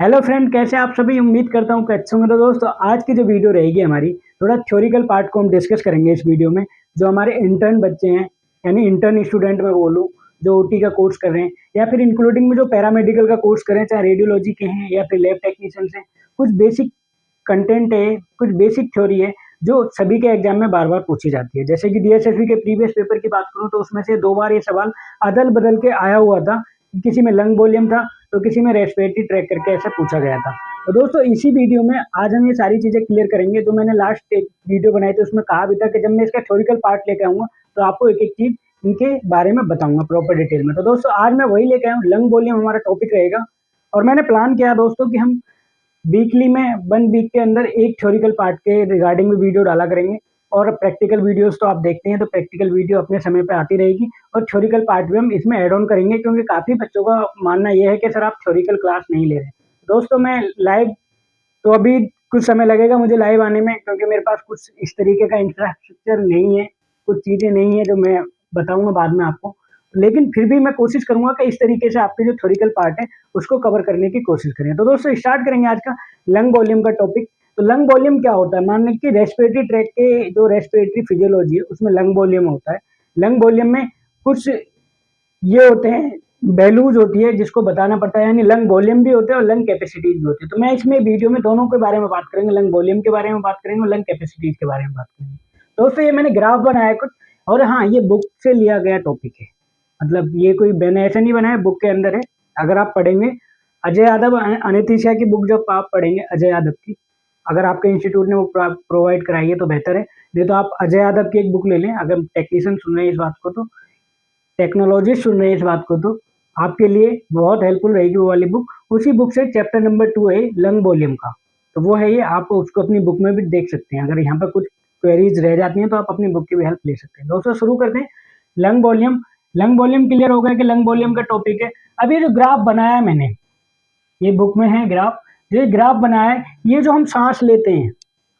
Hello friend, कैसे आप सभी। उम्मीद करता हूँ कि अच्छे होंगे। तो दोस्तों, आज की जो वीडियो रहेगी हमारी, थोड़ा थ्योरिकल पार्ट को हम डिस्कस करेंगे इस वीडियो में। जो हमारे इंटर्न बच्चे हैं, यानी इंटर्न स्टूडेंट मैं बोलूँ, जो ओटी का कोर्स कर रहे हैं, या फिर इंक्लूडिंग में जो पैरामेडिकल का कोर्स कर रहे हैं, चाहे रेडियोलॉजी के हैं या फिर लैब टेक्नीशियंस हैं, कुछ बेसिक कंटेंट है, कुछ बेसिक थ्योरी है जो सभी के एग्जाम में बार बार पूछी जाती है। जैसे कि डीएसएसबी के प्रीवियस पेपर की बात करूं तो उसमें से 2 बार ये सवाल अदल बदल के आया हुआ था। किसी में लंग वॉल्यूम था तो किसी में रेस्पिरेटरी ट्रैक करके ऐसा पूछा गया था। तो दोस्तों, इसी वीडियो में आज हम ये सारी चीजें क्लियर करेंगे। जो मैंने लास्ट एक वीडियो बनाई थी उसमें कहा भी था कि जब मैं इसका थ्योरिकल पार्ट लेकर आऊंगा तो आपको एक एक चीज इनके बारे में बताऊंगा प्रॉपर डिटेल में। तो दोस्तों, आज मैं वही लेकर आया हूँ, लंग वॉल्यूम हमारा टॉपिक रहेगा। और मैंने प्लान किया दोस्तों कि हम वीकली में 1 वीक के अंदर एक थ्योरिकल पार्ट के रिगार्डिंग में वीडियो डाला करेंगे। और प्रैक्टिकल वीडियोस तो आप देखते हैं, तो प्रैक्टिकल वीडियो अपने समय पे आती रहेगी और थ्योरिकल पार्ट भी हम इसमें ऐड ऑन करेंगे, क्योंकि काफ़ी बच्चों का मानना ये है कि सर आप थ्योरिकल क्लास नहीं ले रहे। दोस्तों, मैं लाइव तो अभी कुछ समय लगेगा मुझे लाइव आने में, क्योंकि मेरे पास कुछ इस तरीके का इंफ्रास्ट्रक्चर नहीं है, कुछ चीज़ें नहीं है जो मैं बताऊंगा बाद में आपको। लेकिन फिर भी मैं कोशिश करूंगा कि इस तरीके से आपके जो थ्योरिकल पार्ट है उसको कवर करने की कोशिश करें। तो दोस्तों, स्टार्ट करेंगे आज का लंग वॉल्यूम का टॉपिक। तो लंग वॉल्यूम क्या होता है? मान लें कि रेस्पिरेटरी ट्रैक के जो रेस्पिरेटरी फिजियोलॉजी है उसमें लंग वॉल्यूम होता है। लंग वॉल्यूम में कुछ ये होते हैं, वैल्यूज होती है जिसको बताना पड़ता है, यानी लंग वॉल्यूम भी होते हैं और लंग कैपेसिटीज भी होती है। तो मैं इसमें वीडियो में दोनों के बारे में बात करेंगे, लंग वॉल्यूम के बारे में बात करेंगे और लंग कैपेसिटीज के बारे में बात करेंगे। दोस्तों, ये मैंने ग्राफ बनाया है कुछ, और हाँ, ये बुक से लिया गया टॉपिक है। मतलब ये कोई मैंने ऐसा नहीं बनाया, बुक के अंदर है। अगर आप पढ़ेंगे अजय यादव अनितिशा की बुक, जब आप पढ़ेंगे अजय यादव की, अगर आपके इंस्टीट्यूट ने वो प्रोवाइड कराई है तो बेहतर है। नहीं तो आप अजय यादव की एक बुक ले लें। अगर टेक्नीशियन सुन रहे हैं इस बात को, तो टेक्नोलॉजिस्ट सुन रहे हैं इस बात को, तो आपके लिए बहुत हेल्पफुल रहेगी वो वाली बुक। उसी बुक से चैप्टर नंबर 2 है लंग वॉल्यूम का, तो वो है ये। आप उसको अपनी बुक में भी देख सकते हैं। अगर यहाँ पर कुछ क्वेरीज रह जाती हैं तो आप अपनी बुक की भी हेल्प ले सकते हैं। दोस्तों, शुरू करते हैं। Lung volume, lung volume clear हो गया कि लंग वॉल्यूम का टॉपिक है। अब ये जो ग्राफ बनाया है मैंने, ये बुक में है ग्राफ। जो ग्राफ बनाया है, ये जो हम सांस लेते हैं,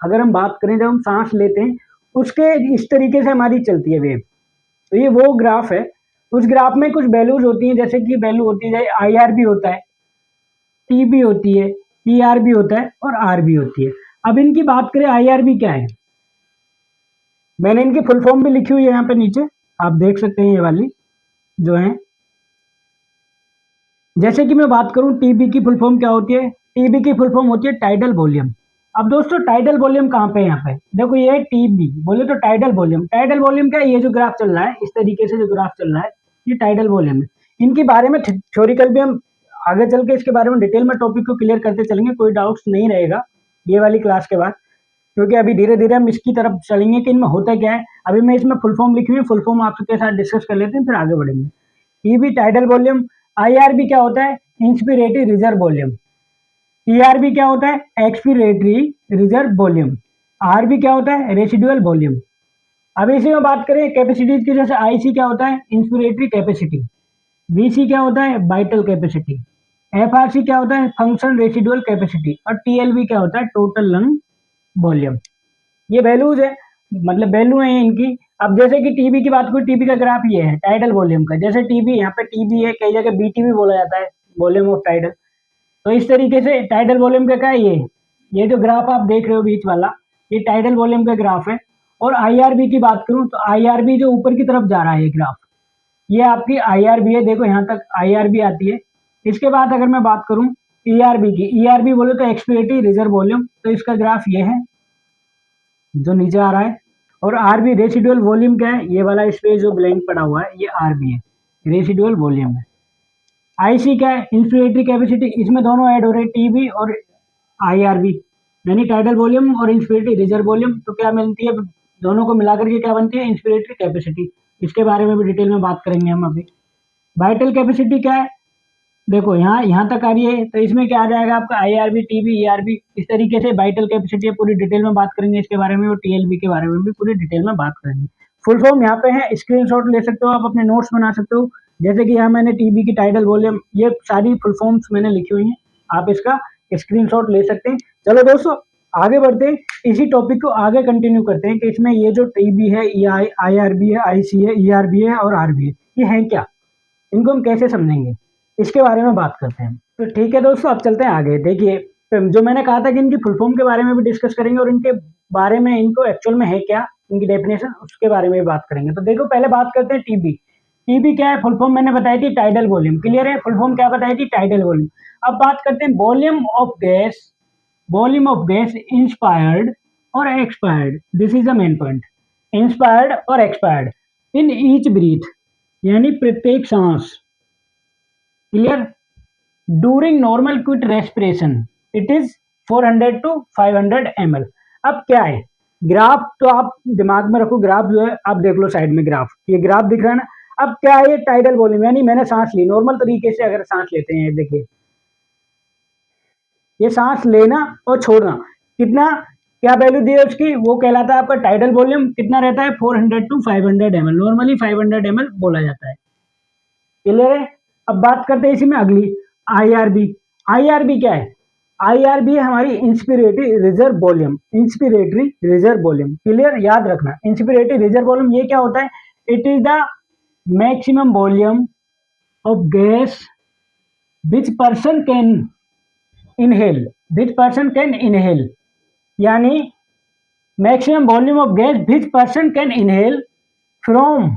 अगर हम बात करें जब हम सांस लेते हैं, उसके इस तरीके से हमारी चलती है वेव। तो ये वो ग्राफ है। उस ग्राफ में कुछ वैल्यूज होती हैं, जैसे कि वैल्यू होती है IR भी होता है, T भी होती है, ER भी होता है और R भी होती है। अब इनकी बात करें, IR भी क्या है, मैंने इनकी फुल फॉर्म भी लिखी हुई है यहाँ पे नीचे, आप देख सकते हैं ये वाली जो है। जैसे कि मैं बात करूं, टीबी की फुल फॉर्म क्या होती है? टीबी की फुल फॉर्म होती है टाइडल वॉल्यूम। अब दोस्तों, टाइडल वॉल्यूम कहाँ पे है? यहाँ पे देखो, ये टीबी बोले तो टाइडल वॉल्यूम। टाइडल वॉल्यूम क्या है? ये जो ग्राफ चल रहा है, इस तरीके से जो ग्राफ चल रहा है, ये टाइडल वॉल्यूम है। इनके बारे में थ्योरिकल भी हम आगे चल के इसके बारे में डिटेल में टॉपिक को क्लियर करते चलेंगे, कोई डाउट्स नहीं रहेगा ये वाली क्लास के बाद। क्योंकि अभी धीरे धीरे हम इसकी तरफ चलेंगे कि इनमें होता क्या है। अभी मैं इसमें फुल फॉर्म लिखी हुई है, फुल फॉर्म आपके साथ डिस्कस कर लेते हैं, फिर आगे बढ़ेंगे। TB tidal volume. IRB क्या होता है? Inspiratory reserve volume. ERB क्या होता है? Expiratory reserve volume. RB क्या होता है? Residual volume. अब इसी में बात करें कैपेसिटीज की, जैसे IC क्या होता है? Inspiratory capacity. VC क्या होता है? Vital capacity. FRC क्या होता है? Function residual capacity. और TLV क्या होता है? Total lung volume. ये वैल्यूज है, मतलब वैल्यू है इनकी। अब जैसे कि टीबी की बात करूँ, टीबी का ग्राफ ये है टाइडल वॉल्यूम का। जैसे टीबी, यहाँ पे टीबी है, कई जगह BT भी बोला जाता है, वॉल्यूम ऑफ टाइडल। तो इस तरीके से टाइडल वॉल्यूम का क्या है? ये जो ग्राफ आप देख रहे हो बीच वाला, ये टाइडल वॉल्यूम का ग्राफ है। और IRB की बात करूँ तो IRB जो ऊपर की तरफ जा रहा है ये ग्राफ, ये आपकी IRB है। देखो यहाँ तक IRB आती है। इसके बाद अगर मैं बात करूँ ERB की, ERB बोले तो एक्सपिरेटरी रिजर्व वॉल्यूम, तो इसका ग्राफ ये है जो नीचे आ रहा है। और RB रेसिडुअल वॉल्यूम क्या है? ये वाला स्पेस जो ब्लैंक पड़ा हुआ है, ये RB है, रेसिडुअल वॉल्यूम है। IC क्या है? Inspiratory capacity. इसमें दोनों ऐड हो रहे हैं, TB और IRB, यानी टाइडल वॉल्यूम और इंस्पिरेटरी रिजर्व वॉल्यूम। तो क्या मिलती है दोनों को मिलाकर के? क्या बनती है? Inspiratory capacity. इसके बारे में भी डिटेल में बात करेंगे हम अभी। वाइटल कैपेसिटी क्या है? देखो यहाँ तक आ रही है, तो इसमें क्या आ जाएगा आपका? IRB, TB, ERB। इस तरीके से वाइटल कैपेसिटी पूरी डिटेल में बात करेंगे इसके बारे में, और TLB के बारे में भी पूरी डिटेल में बात करेंगे। फुल फॉर्म यहाँ पे है, स्क्रीनशॉट ले सकते हो आप, अपने नोट्स बना सकते हो। जैसे कि यहाँ मैंने TB की टाइडल वॉल्यूम, ये सारी फुल फॉर्म्स मैंने लिखी हुई हैं, आप इसका स्क्रीनशॉट ले सकते हैं। चलो दोस्तों, आगे बढ़ते हैं, इसी टॉपिक को आगे कंटिन्यू करते हैं कि इसमें ये जो TB है, IRB है, IC है, ERB है और RB है, ये है क्या, इनको हम कैसे समझेंगे, इसके बारे में बात करते हैं। तो ठीक है दोस्तों, अब चलते हैं आगे। देखिए, जो मैंने कहा था कि इनकी फुल फॉर्म के बारे में भी डिस्कस करेंगे और इनके बारे में, इनको एक्चुअल में है क्या, इनकी डेफिनेशन, उसके बारे में भी बात करेंगे। तो देखो, पहले बात करते हैं टीबी। टीबी क्या है? फुल फॉर्म मैंने बताई थी, टाइडल वॉल्यूम। क्लियर है? फुल फॉर्म क्या बताई थी? Tidal volume. अब बात करते हैं volume of gas, volume of gas inspired और expired. This is the main point, inspired और एक्सपायर्ड इन ईच ब्रीथ, यानी प्रत्येक सांस। Clear? During normal quick respiration it is 400 to 500 ml। अब क्या है ग्राफ, तो आप दिमाग में रखो, ग्राफ जो है आप देख लो साइड में, ग्राफ, ये ग्राफ दिख रहा है ना। अब क्या है? ये टाइडल वॉल्यूम, यानी मैंने सांस ली, नॉर्मल तरीके से अगर सांस लेते हैं, देखिए ये सांस लेना और छोड़ना, कितना क्या वैल्यू दी है उसकी, वो कहलाता है आपका टाइडल वॉल्यूम। कितना रहता है? 400 to 500 ml। नॉर्मली 500 ml बोला जाता है। क्लियर है? अब बात करते हैं इसी में अगली, आईआरबी। आईआरबी क्या है? आईआरबी है हमारी inspiratory reserve volume, inspiratory reserve volume. Clear? याद रखना, इंस्पिरेटरी रिजर्व वॉल्यूम ये क्या होता है? It is the maximum volume of gas which person can inhale, which person can inhale, यानी maximum volume of gas which person can inhale from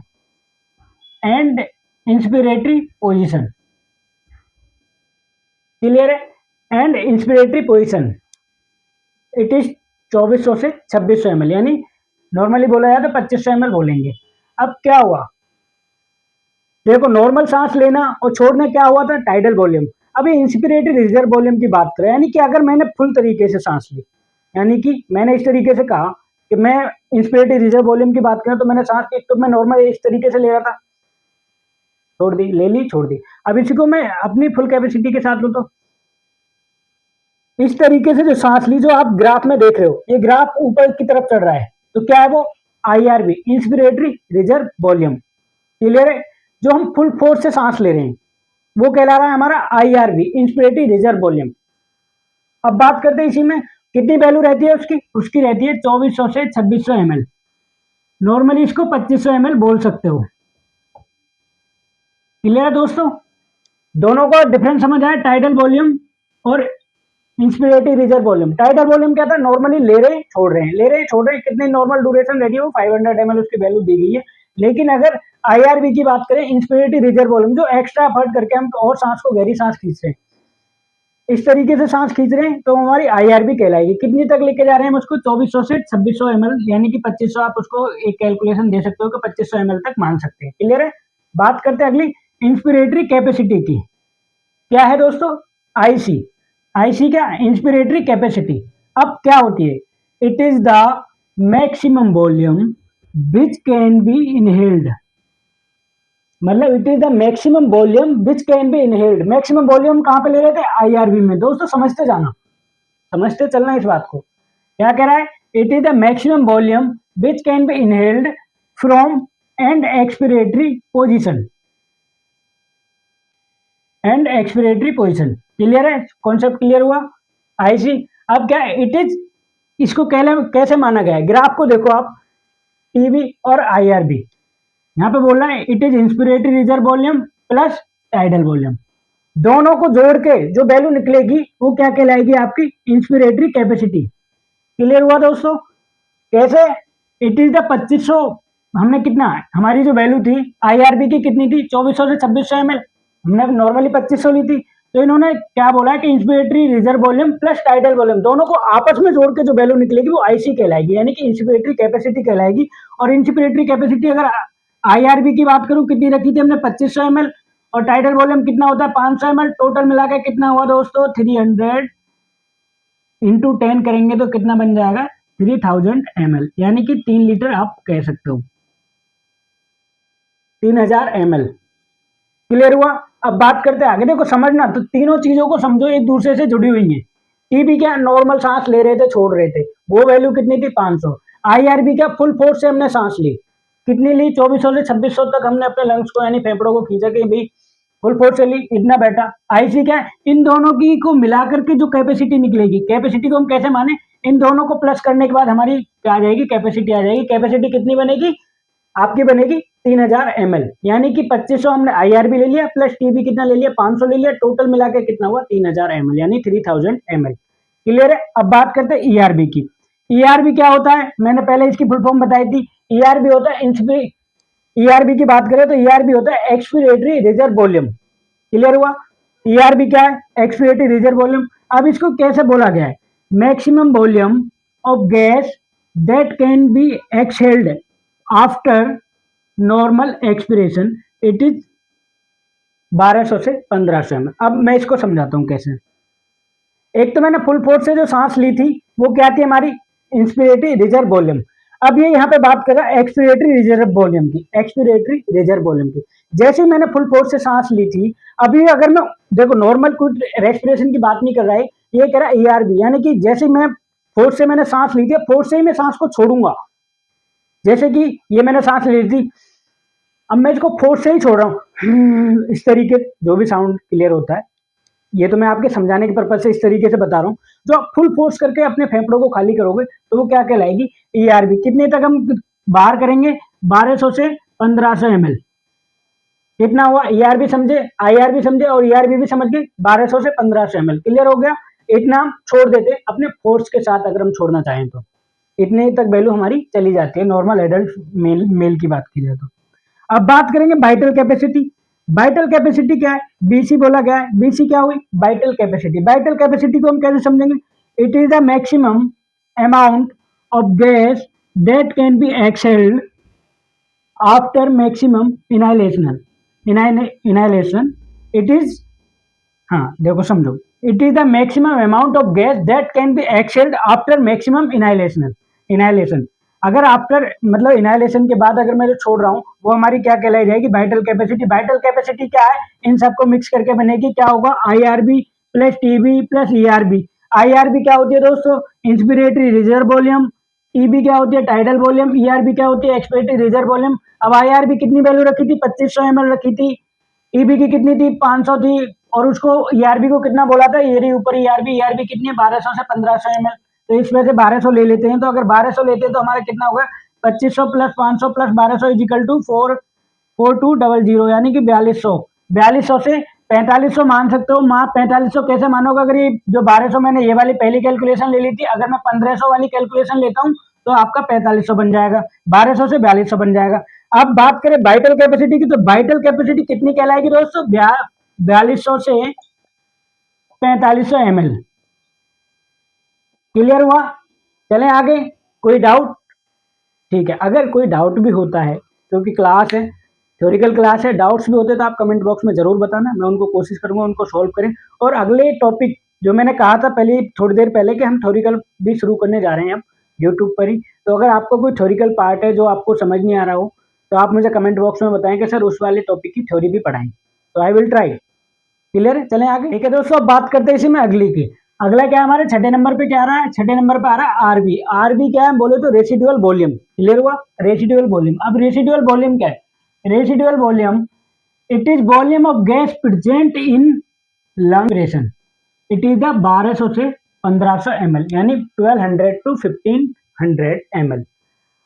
end inspiratory position. Clear है? End inspiratory position it is 2400 से 2600 ml, यानी normally बोला जाए तो 2500 ml बोलेंगे। अब क्या हुआ? देखो, नॉर्मल सांस लेना और छोड़ना क्या हुआ था? Tidal volume. अभी इंस्पिरेटरी रिजर्व वॉल्यूम की बात करें, यानी कि अगर मैंने फुल तरीके से सांस ली, यानी कि मैंने इस तरीके से कहा कि मैं इंस्पिरेटरी रिजर्व वॉल्यूम की बात करें, तो मैंने सांस ली, तो मैं नॉर्मल इस तरीके से ले रहा था, छोड़ दी, ले ली, छोड़ दी। अब इसी को मैं अपनी फुल कैपेसिटी के साथ लूँ, तो इस तरीके से जो सांस ली, जो आप ग्राफ में देख रहे हो, ये ग्राफ ऊपर की तरफ चढ़ रहा है, तो क्या है वो? IRB, inspiratory reserve volume. Clear है? जो हम फुल फोर्स से सांस ले रहे हैं वो कहला रहा है हमारा आईआरबी, इंस्पिरेटरी रिजर्व वॉल्यूम। अब बात करते हैं इसी में, कितनी वैल्यू रहती है उसकी? उसकी रहती है 2400 से 2600 ml। नॉर्मली इसको 2500 ml बोल सकते हो। क्लियर है दोस्तों? दोनों को डिफरेंस समझ आया, टाइडल वॉल्यूम और inspiratory reserve volume. Tidal volume क्या था? नॉर्मली ले रहे हैं, छोड़ रहे हैं, ले रहे हैं, छोड़ रहे हैं, कितनी नॉर्मल ड्यूरेशन रहती है वो 500 ml उसकी वैल्यू दी गई है। लेकिन अगर आईआरबी की बात करें, इंस्पिरेटरी रिजर्व वॉल्यूम, जो एक्स्ट्रा एफर्ट करके हम और सांस को, गहरी सांस खींच रहे हैं, इस तरीके से सांस खींच रहे हैं, तो हमारी आईआरबी कहलाएगी। कितनी तक लेके जा रहे हैं हम उसको? 2400 से 2600 ml, यानी कि 2500, आप उसको एक कैलकुलेशन दे सकते हो कि 2500 ml तक मान सकते हैं। क्लियर है? बात करते हैं अगली, इंस्पिरेटरी कैपेसिटी की। क्या है दोस्तों? आईसी। आईसी क्या? Inspiratory capacity. अब क्या होती है? It is the maximum volume which can be inhaled, मतलब it is the maximum volume which can be inhaled. Maximum volume कहां पे ले रहे थे? आईआरबी में। दोस्तों समझते जाना, समझते चलना इस बात को। क्या कह रहा है? It is the maximum volume which can be inhaled from and expiratory position, and expiratory position. Clear है? कॉन्सेप्ट क्लियर हुआ? आईसी। अब क्या है? इट इज, इसको कैसे माना गया है? ग्राफ को देखो आप, टीबी और आईआरबी। यहाँ पे बोल रहा है it is inspiratory reserve volume plus tidal volume, दोनों को जोड़ के जो वैल्यू निकलेगी वो क्या कहलाएगी? आपकी इंस्पिरेटरी कैपेसिटी। क्लियर हुआ दोस्तों? कैसे? इट इज द 2500, हमने कितना, हमारी जो वैल्यू थी आईआरबी की कितनी थी? 2400 से 2600 ml, हमने नॉर्मली 2500 ली थी। तो इन्होंने क्या बोला है कि inspiratory reserve volume plus tidal volume, दोनों को आपस में जोड़ के जो वैल्यू निकलेगी वो आईसी कहलाएगी, यानी कि इंस्पिरेटरी कैपेसिटी कहलाएगी। और इंस्पिरेटरी कैपेसिटी अगर आईआरबी की बात करूं, कितनी रखी थी हमने? 2500 ml, और टाइडल वॉल्यूम कितना होता है? 500 ml। टोटल मिला के कितना हुआ दोस्तों? 300 इंटू 10 करेंगे तो कितना बन जाएगा? 3000 ml, यानी कि 3 लीटर आप कह सकते हो, 3000 ml। क्लियर हुआ? अब बात करते हैं आगे। देखो समझना, तो तीनों चीजों को समझो, एक दूसरे से जुड़ी हुई है। टीबी क्या? नॉर्मल सांस ले रहे थे, छोड़ रहे थे, वो वैल्यू कितनी थी? 500। आईआरबी क्या? फुल फोर्स से हमने सांस ली, कितनी ली? 2400 से 2600 तक हमने अपने लंग्स को, यानी फेफड़ों को खींचा कि भाई फुल फोर्स से ली, इतना बैठा। आईसी क्या है? इन दोनों की को मिलाकर के जो कैपेसिटी निकलेगी, कैपेसिटी को हम कैसे माने? इन दोनों को प्लस करने के बाद हमारी क्या आ जाएगी? कैपेसिटी आ जाएगी। कैपेसिटी कितनी बनेगी? आपकी बनेगी 3000 ml, यानी कि 2500 हमने IRB ले लिया प्लस TB कितना ले लिया 500 ले लिया, टोटल मिला के कितना हुआ 3000 ml यानी 3000 ml। क्लियर है। अब बात करते हैं ERB की। ERB क्या होता है, मैंने पहले इसकी फुल फॉर्म बताई थी। ERB होता है ERB की बात करें तो ERB होता है एक्सपिरेटरी रिजर्व वॉल्यूम। क्लियर हुआ। ERB क्या है, एक्सपिरेटरी रिजर्व वॉल्यूम। अब इसको कैसे बोला गया है, maximum volume of gas that can be exhaled after normal expiration, it is 1200 से 1500 ml। अब मैं इसको समझाता हूं कैसे। एक तो मैंने फुल फोर्स से जो सांस ली थी वो क्या थी हमारी इंस्पिरेटरी रिजर्व वॉल्यूम। अब ये यहाँ पे बात कर रहा है एक्सपिरेटरी रिजर्व वॉल्यूम की, एक्सपिरेटरी रिजर्व वॉल्यूम की। जैसे ही मैंने फुल फोर्स से सांस ली थी, अभी अगर मैं देखो नॉर्मल कुछ रेस्पिरेशन की बात नहीं कर रहा है, ये कह रहा है ERB, यानी कि जैसे मैं फोर्स से मैंने सांस ली थी, फोर्स से ही मैं सांस को छोड़ूंगा। जैसे कि ये मैंने सांस ली थी, अब मैं इसको फोर्स से ही छोड़ रहा हूँ, इस तरीके जो भी साउंड क्लियर होता है, ये तो मैं आपके समझाने के पर्पज से इस तरीके से बता रहा हूँ। जो आप फुल फोर्स करके अपने फेफड़ों को खाली करोगे तो वो क्या कहलाएगी ERB। कितने तक हम बाहर करेंगे, 1200 से 1500 ml। कितना हुआ, ERB समझे, IRB समझे और ERB भी समझ गए, 1200 से 1500 ml। क्लियर हो गया। इतना हम छोड़ देते अपने फोर्स के साथ, अगर हम छोड़ना चाहें तो इतने तक वैल्यू हमारी चली जाती है नॉर्मल एडल्ट मेल की बात की जाए तो। अब बात करेंगे वाइटल कैपेसिटी। वाइटल कैपेसिटी क्या है, BC बोला गया है। BC क्या हुई, वाइटल कैपेसिटी। वाइटल कैपेसिटी को हम कैसे समझेंगे, it is the maximum amount of gas that can be exhaled after maximum inhalation it is, हाँ देखो समझो, it is the maximum amount of gas that can be exhaled after maximum inhalation. अगर after मतलब इनहाइलेशन के बाद अगर मैं जो छोड़ रहा हूँ वो हमारी क्या कहलाई जाएगी, वाइटल कैपेसिटी। वाइटल कैपेसिटी क्या है, इन सबको मिक्स करके बनेगी, क्या होगा IRB plus TB plus ERB। IRB क्या होती है दोस्तों, इंस्पिरेटरी रिजर्व वॉल्यूम। TB क्या होती है, टाइडल वॉल्यूम। ERB क्या होती है, एक्सपिरेटरी रिजर्व वॉल्यूम। अब IRB कितनी वैल्यू रखी थी, 2500 ml रखी थी। TB की कितनी थी, 500 थी। और उसको ERB को कितना बोला था, ये रही ऊपर ERB कितनी है, 1200 से 1500 ml। तो इसमें से 1200 ले लेते हैं, तो अगर 1200 लेते हैं तो हमारा कितना होगा, 2500 plus 500 plus 1200 is equal to 4200, यानी कि 4200। 4200 से 4500 मान सकते हो। 4500 कैसे मानोगे, अगर ये जो 1200 मैंने ये वाली पहली कैलकुलेशन ले ली थी, अगर मैं 1500 वाली कैलकुलेशन लेता हूँ तो आपका 4500 बन जाएगा, 1200 से 4200 बन जाएगा। अब बात करें वाइटल कैपेसिटी की, तो वाइटल कैपेसिटी कितनी कहलाएगी दोस्तों, 4200 से 4500 ml। क्लियर हुआ। चलें आगे, कोई डाउट, ठीक है। अगर कोई डाउट भी होता है, क्योंकि क्लास है, थ्योरिकल क्लास है, डाउट्स भी होते तो आप कमेंट बॉक्स में जरूर बताना, मैं उनको कोशिश करूंगा उनको सॉल्व करें। और अगले टॉपिक जो मैंने कहा था पहले थोड़ी देर पहले कि हम थ्योरिकल भी शुरू करने जा रहे हैं अब यूट्यूब पर ही, तो अगर आपको कोई थ्योरिकल पार्ट है जो आपको समझ नहीं आ रहा हो तो आप मुझे कमेंट बॉक्स में बताएं कि सर उस वाले टॉपिक की थ्योरी भी पढ़ाएं, तो आई विल ट्राई। क्लियर है। चलें आगे, ठीक है दोस्तों। अब बात करते हैं इसी में अगली की। अगला क्या है हमारे छठे नंबर पे, क्या आ रहा है, छठे नंबर पे आ रहा है RB। RB क्या है बोले तो रेसिडुअल वॉल्यूम। क्लियर हुआ, रेसिडुअल वॉल्यूम। अब रेसिडुअल वॉल्यूम क्या है, residual volume it is volume of gas present in lung ration, it is the 1200 से 1500 ml, यानी 1200 टू 1500 ml।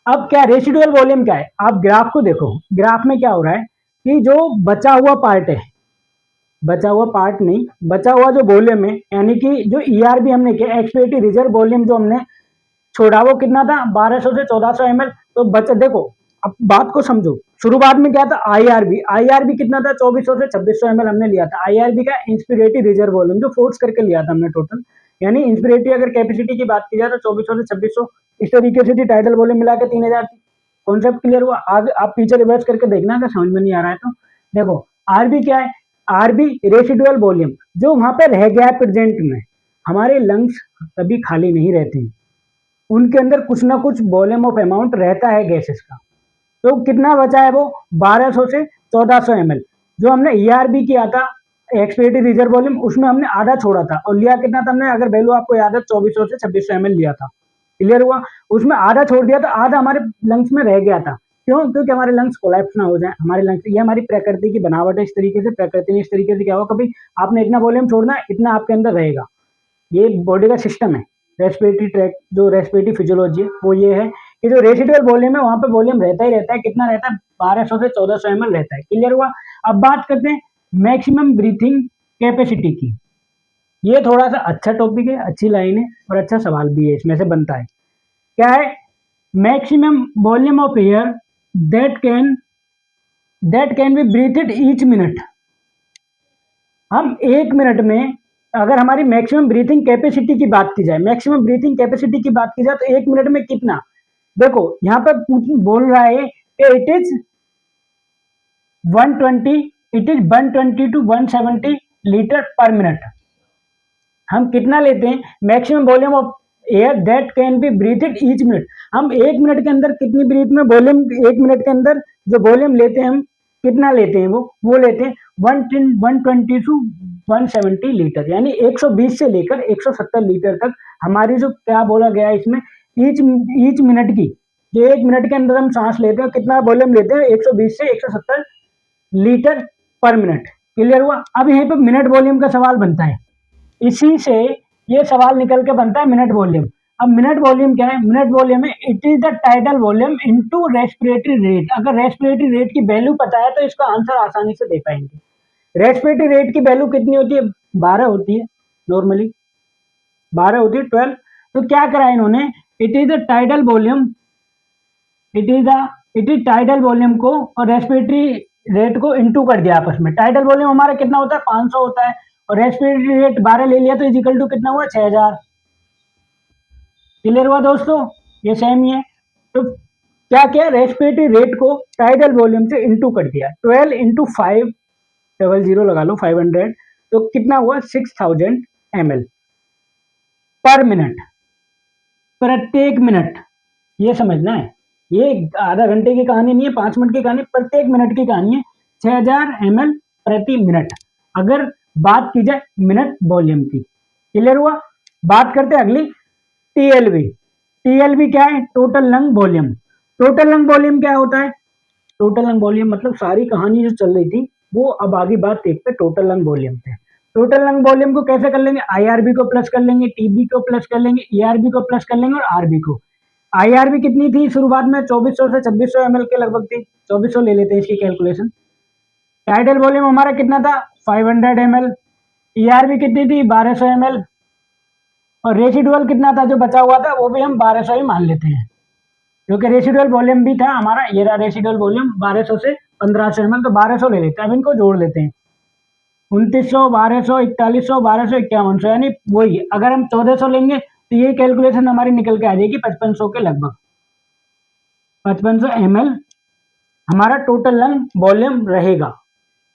अब क्या रेसिडुअल वॉल्यूम क्या है, आप ग्राफ को देखो, ग्राफ में क्या हो रहा है कि जो बचा हुआ पार्ट है, बचा हुआ पार्ट नहीं, बचा हुआ जो वॉल्यूम है, यानी कि जो ERB हमने किया, एक्सपिरेटरी रिजर्व वॉल्यूम जो हमने छोड़ा वो कितना था, 1200 से 1400 ml। तो बचा, देखो अब बात को समझो, शुरुआत में क्या था IRB कितना था, 2400 से 2600 ml हमने लिया था। IRB का इंस्पिरेटरी रिजर्व वॉल्यूम जो फोर्स करके लिया था हमने टोटल, यानी इंस्पिरेटरी अगर कैपेसिटी की बात की जाए तो 2400 से 2600 इस तरीके से थी। टाइटल वॉल्यूम मिला के 3000 थी। कॉन्सेप्ट क्लियर हुआ। आगे आप पीछे रिवर्स करके देखना अगर समझ में नहीं आ रहा है तो। देखो RB क्या है, RB रेसिडुअल वॉल्यूम जो वहां पे रह गया है प्रेजेंट में। हमारे लंग्स कभी खाली नहीं रहते हैं, उनके अंदर कुछ ना कुछ वॉल्यूम ऑफ अमाउंट रहता है गैसेस का। तो कितना बचा है वो 1200 से 1400 ml। जो हमने ERB किया था एक्सपिरेटरी रिजर्व वॉल्यूम, उसमें हमने आधा छोड़ा था और लिया कितना था हमने, अगर वैल्यू आपको याद है 2400 से 2600 ml लिया था। क्लियर हुआ। उसमें आधा छोड़ दिया था, आधा हमारे लंग्स में रह गया था। क्यों, क्योंकि हमारे लंग्स कोलैप्स ना हो जाए। हमारे लंग्स, ये हमारी प्रकृति की बनावट है, इस तरीके से प्रकृति ने इस तरीके से क्या होगा, कभी आपने इतना वॉल्यूम छोड़ना है, इतना आपके अंदर रहेगा। ये बॉडी का सिस्टम है, रेस्पिरेटरी ट्रैक जो रेस्पिरेटरी फिजियोलॉजी है वो ये है कि जो रेसिडुअल वॉल्यूम है वहां पे वॉल्यूम रहता ही रहता है, कितना रहता है 1200 से 1400 ml रहता है। क्लियर हुआ। अब बात करते हैं मैक्सिमम ब्रीथिंग कैपेसिटी की। ये थोड़ा सा अच्छा टॉपिक है, अच्छी लाइन है और अच्छा सवाल भी है, इसमें से बनता है। क्या है? Maximum volume of air that can be breathed each minute. हम एक मिनट में अगर हमारी मैक्सिमम ब्रीथिंग कैपेसिटी की बात की जाए, मैक्सिमम ब्रीथिंग कैपेसिटी की बात की जाए तो एक मिनट में कितना, देखो यहाँ पर बोल रहा है कि it is 120 to 170 litre per minute. हम कितना लेते हैं? Maximum volume of air that can be breathed each minute. हम एक मिनट के अंदर कितनी ब्रीथ में वॉल्यूम, एक मिनट के अंदर जो वॉल्यूम लेते हैं हम कितना लेते हैं, वो लेते हैं 120 टू 170 लीटर, यानी 120 से लेकर 170 लीटर तक हमारी जो क्या बोला गया है इसमें, ईच मिनट की, जो एक मिनट के अंदर हम सांस लेते हैं कितना वॉल्यूम लेते हैं 120 से 170 लीटर पर मिनट। क्लियर हुआ। अब यहीं पर मिनट वॉल्यूम का सवाल बनता है, इसी से ये सवाल निकल के बनता है मिनट वॉल्यूम। अब मिनट वॉल्यूम क्या है? मिनट वॉल्यूम है it is the tidal volume into respiratory rate. अगर रेस्पिरेटरी रेट की वैल्यू पता है तो इसका आंसर आसानी से दे पाएंगे। रेस्पिरेटरी रेट की वैल्यू कितनी होती है? 12 होती है, नॉर्मली 12 होती है, 12। तो क्या करा इन्होंने, it is the tidal volume, it is tidal volume को और रेस्पिरेटरी रेट को इनटू कर दिया आपस में। टाइडल वॉल्यूम हमारा कितना होता है? 500 होता है, और रेस्पिरेटरी रेट 12 ले लिया तो इजिकल टू कितना हुआ? 6000। क्लियर हुआ दोस्तों, ये सेम ही है। तो क्या किया, रेस्पिरेटरी रेट को टाइडल वॉल्यूम से इनटू कर दिया, 12 इंटू 500 लगा लो 500, तो कितना हुआ? 6000 ml पर मिनट, प्रत्येक मिनट। ये समझना है, ये आधा घंटे की कहानी नहीं है, 5 मिनट की कहानी, प्रत्येक मिनट की कहानी है। 6000 ml प्रति मिनट, अगर बात की जाए मिनट वॉल्यूम की। क्लियर हुआ। बात करते हैं अगली, टीएलवी। टीएलवी क्या है? Total lung volume. Total lung volume क्या होता है? टोटल लंग वॉल्यूम मतलब सारी कहानी जो चल रही थी वो अब आगे बात देखते हैं टोटल लंग वॉल्यूम पे। टोटल लंग वॉल्यूम को कैसे कर लेंगे? आईआरबी को प्लस कर लेंगे, टीबी को प्लस कर लेंगे, ईआरबी को प्लस कर लेंगे और आरबी को। आईआरबी कितनी थी शुरुआत में? 2400 से 2600 ml के लगभग थी, 2400 ले लेते हैं इसकी कैलकुलेशन। टाइडल वॉल्यूम हमारा कितना था? 500 ml। ईआरबी कितनी थी? 1200 ml। और रेसिडुअल कितना था जो बचा हुआ था? वो भी हम 1200 ही मान लेते हैं, क्योंकि रेसिडुअल वॉल्यूम भी था हमारा, ये रहा रेसिडुअल वॉल्यूम 1200 से 1500 ml, तो 1200 ले लेते हैं। अब इनको जोड़ लेते हैं, 2900, 1200, 4100, 1200, 5100, यानी वही अगर हम 1400 लेंगे तो ये कैलकुलेशन हमारी निकल के आ जाएगी 5500 के लगभग। 5500 ml हमारा टोटल लंग वॉल्यूम रहेगा।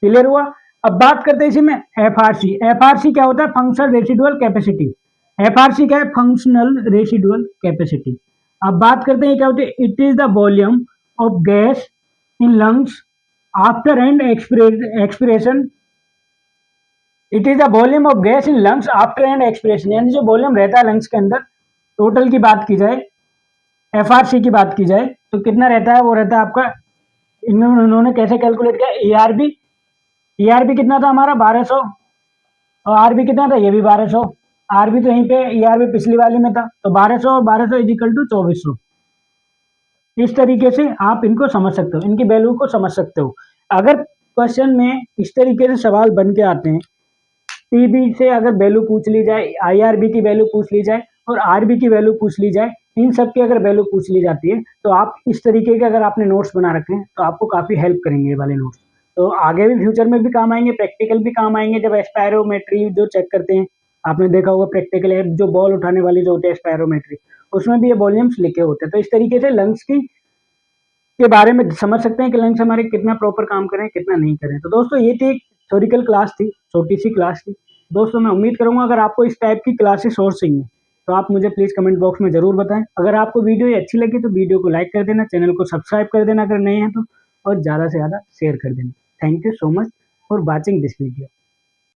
क्लियर हुआ। अब बात करते हैं इसी में एफआरसी। एफआरसी क्या होता है? Functional residual capacity. एफआरसी क्या है? Functional residual capacity. अब बात करते हैं क्या होती है? It is the volume of gas in lungs after and expiration. It is the volume of gas in lungs after and expiration, यानी जो वॉल्यूम रहता है लंग्स के अंदर टोटल की बात की जाए, एफआरसी की बात की जाए तो कितना रहता है? वो रहता है आपका, इनमें उन्होंने कैसे कैलकुलेट किया? ईआरबी। ईआरबी कितना था हमारा? 1200। और आरबी कितना था? ये भी 1200। आरबी तो यहीं पे, ईआरबी पिछली वाली में था, तो 1200 और 1200 इजिकल टू 2400। इस तरीके से आप इनको समझ सकते हो, इनकी वैल्यू को समझ सकते हो। अगर क्वेश्चन में इस तरीके से सवाल बन के आते हैं, टीबी से अगर वैल्यू पूछ ली जाए, आईआरबी की वैल्यू पूछ ली जाए और आरबी की वैल्यू पूछ ली जाए, इन सब की अगर वैल्यू पूछ ली जाती है तो आप इस तरीके के अगर आपने नोट्स बना रखे हैं तो आपको काफ़ी हेल्प करेंगे ये वाले नोट्स। तो आगे भी फ्यूचर में भी काम आएंगे, प्रैक्टिकल भी काम आएंगे। जब एस्पायरोमेट्री जो चेक करते हैं, आपने देखा होगा प्रैक्टिकल है जो बॉल उठाने वाली जो होती है एस्पायरोमेट्री, उसमें भी ये वॉल्यूम्स लिखे होते हैं। तो इस तरीके से लंग्स की के बारे में समझ सकते हैं कि लंग्स हमारे कितना प्रॉपर काम करें, कितना नहीं करें। तो दोस्तों ये थी एक थ्योरिकल क्लास थी, छोटी सी क्लास थी। दोस्तों मैं उम्मीद करूंगा अगर आपको इस टाइप की क्लासेस और चाहिए तो आप मुझे प्लीज़ कमेंट बॉक्स में ज़रूर बताएं। अगर आपको वीडियो ये अच्छी लगी तो वीडियो को लाइक कर देना, चैनल को सब्सक्राइब कर देना अगर नए हैं तो, और ज़्यादा से ज़्यादा शेयर कर देना। Thank you so much for watching this video.